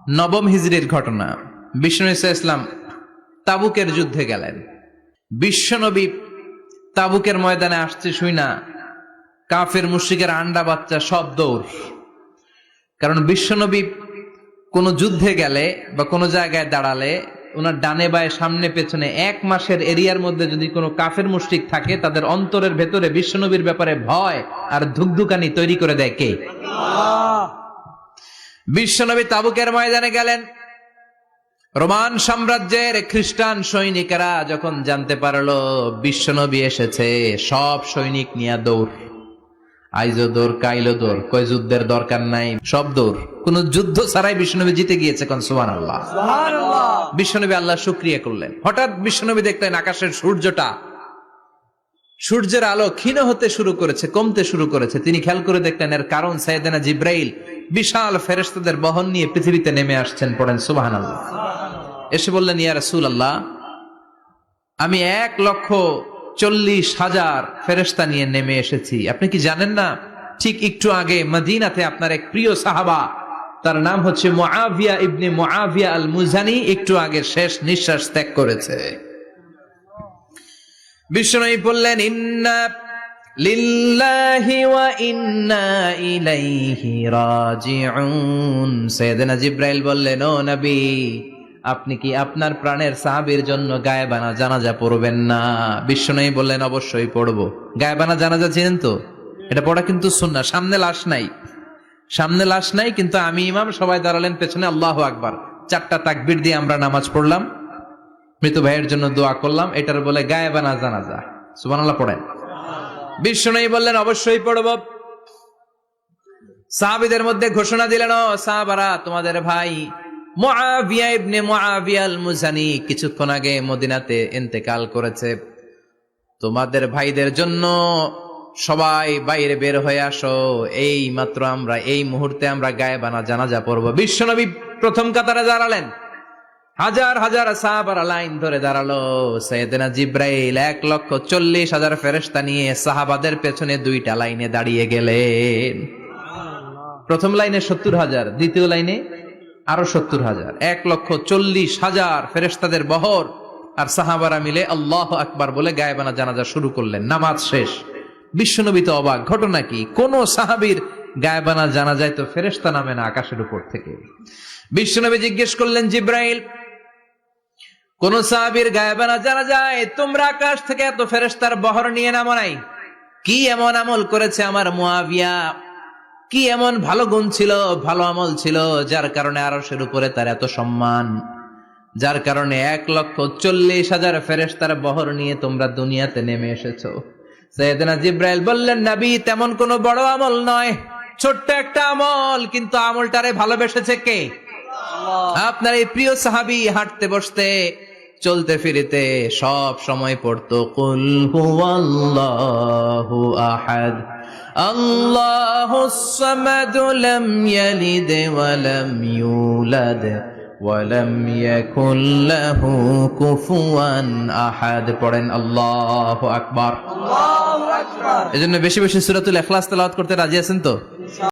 নবম হিজরির ঘটনা। বিষ্ণু ইসলাম তাবুকের যুদ্ধে গেলেন। বিশ্বনবী তাবুকের ময়দানে আসছে শুই না কাফের মুশরিকের আন্ডা বাচ্চা সব দৌড়। কারণ বিশ্বনবী কোন যুদ্ধে গেলে বা কোনো জায়গায় দাঁড়ালে ওনার ডানে বায়ে সামনে পেছনে 1 মাসের এরিয়ার মধ্যে যদি কোনো কাফের মুশরিক থাকে তাদের অন্তরের ভেতরে বিশ্বনবীর ব্যাপারে ভয় আর ধুকধুকানি তৈরি করে দেয় কে? বিশ্বনবী তাবুকের ময়দানে গেলেন। রোমান সাম্রাজ্যের খ্রিস্টান সৈনিকেরা যখন জানতে পারলো বিশ্বনবী এসেছে, সব সৈনিক নিয়ে দৌড়। আইজো দৌড়, কাইলো দৌড়, কই যুদ্ধের দরকার নাই, সব দৌড়। কোন যুদ্ধ ছাড়াই বিশ্বনবী জিতে গিয়েছে। কোন সুবহানাল্লাহ। বিশ্বনবী আল্লাহ শুকরিয়া করলেন। হঠাৎ বিশ্বনবী দেখলেন আকাশের সূর্যের আলো ক্ষীণ হতে শুরু করেছে, কমতে শুরু করেছে। তিনি খেয়াল করে দেখলেন এর কারণ সাইয়েদনা জিব্রাইল বিশাল ফেরেশতাদের বহন নিয়ে পৃথিবীতে নেমে আসছেন। পড়েন সুবহানাল্লাহ। এসে বললেন, ইয়া রাসূলুল্লাহ, আমি 1,40,000 ফেরেশতা নিয়ে নেমে এসেছি। আপনি কি জানেন না, ঠিক একটু আগে মদিনাতে আপনার এক প্রিয় সাহাবা, তার নাম হচ্ছে মুআবিয়া ইবনে মুআবিয়া আল মুজানি, একটু আগে শেষ নিঃশ্বাস ত্যাগ করেছে। বিশ্বনবী বললেন, ইন্না লিল্লাহি ওয়া ইন্না ইলাইহি রাজিউন। সাইয়েদনা জিব্রাইল বললেন, ও নবী, আপনি কি আপনার প্রাণের সাহাবীর জন্য গায়েবানা জানাজা পড়বেন না? বিশ্বনবী বললেন, অবশ্যই পড়বো। গায়েবানা জানাজা চেনেন তো? এটা পড়া কিন্তু সুন্নাহ। সামনে লাশ নাই, কিন্তু আমি ইমাম, সবাই দাঁড়ালেন পেছনে, আল্লাহু আকবার 4টা তাকবীর দিয়ে আমরা নামাজ পড়লাম, মৃত ভাইয়ের জন্য দোয়া করলাম। এটার বলে গায়েবানা জানাজা। সুবহানাল্লাহ পড়েন। বিশ্বনবী বললেন, অবশ্যই পড়ব। সাহাবীদের মধ্যে ঘোষণা দিলেন, ও সাহাবারা, তোমাদের ভাই মুআবিয়া ইবনে মুআবিয়া আল মুজানি কিছুক্ষণ আগে মদিনাতে ইন্তেকাল করেছে। তোমাদের ভাইদের জন্য সবাই বাইরে বের হয়ে আসো, এই মাত্র আমরা এই মুহূর্তে আমরা গায়েবানা জানাজা পড়ব। বিশ্বনবী প্রথম কাতারে দাঁড়ালেন। হাজার হাজার সাহাবারা লাইন ধরে দাঁড়ালো। সাইয়েদনা জিব্রাইল 1,40,000 ফেরেশতা নিয়ে সাহাবাদের পেছনে 2টা লাইনে দাঁড়িয়ে গেলেন। প্রথম লাইনে 70,000, দ্বিতীয় লাইনে আরো 70,000, 1,40,000 ফেরেশতাদের বহর। আর সাহাবারা মিলে আল্লাহু আকবার বলে গায়েবানা জানাজা শুরু করলেন। নামাজ শেষ। বিশ্বনবী তো অবাক, ঘটনা কি? কোন সাহাবীর গায়েবানা জানাজায় তো ফেরেশতা নামে না আকাশের উপর থেকে। বিশ্বনবী জিজ্ঞেস করলেন, জিব্রাইল, কোন সাহাবীর গায়েবানা জানাজায় তোমরা আকাশ থেকে এত ফেরেশতার বহর নিয়ে নামো নাই? কি এমন আমল করেছে আমার মুআবিয়া? কি এমন ভালো গুণ ছিল, ভালো আমল ছিল, যার কারণে আরশের উপরে তার এত সম্মান, যার কারণে 1,40,000 ফেরেশতার বহর নিয়ে তোমরা দুনিয়াতে নেমে এসেছো? সাইয়েদনা জিব্রাইল বললেন, নবী, তেমন কোনো বড় আমল নয়, ছোট্ট একটা আমল, কিন্তু আমলটারে ভালোবেসেছে কে? আপনার এই প্রিয় সাহাবী হাঁটতে বসতে চলতে ফিরিতে সব সময় পড়তো কুল হুয়াল্লাহু আহাদ আল্লাহুস সামাদ লাম ইয়ালিদ ওয়া লাম ইউলাদ ওয়া লাম ইয়াকুল লাহু কুফুয়ান আহাদ। পড়েন আল্লাহু আকবার। আল্লাহু আকবার। এজন্য বেশি বেশি সূরাতুল ইখলাস তেলাওয়াত করতে রাজি আছেন তো?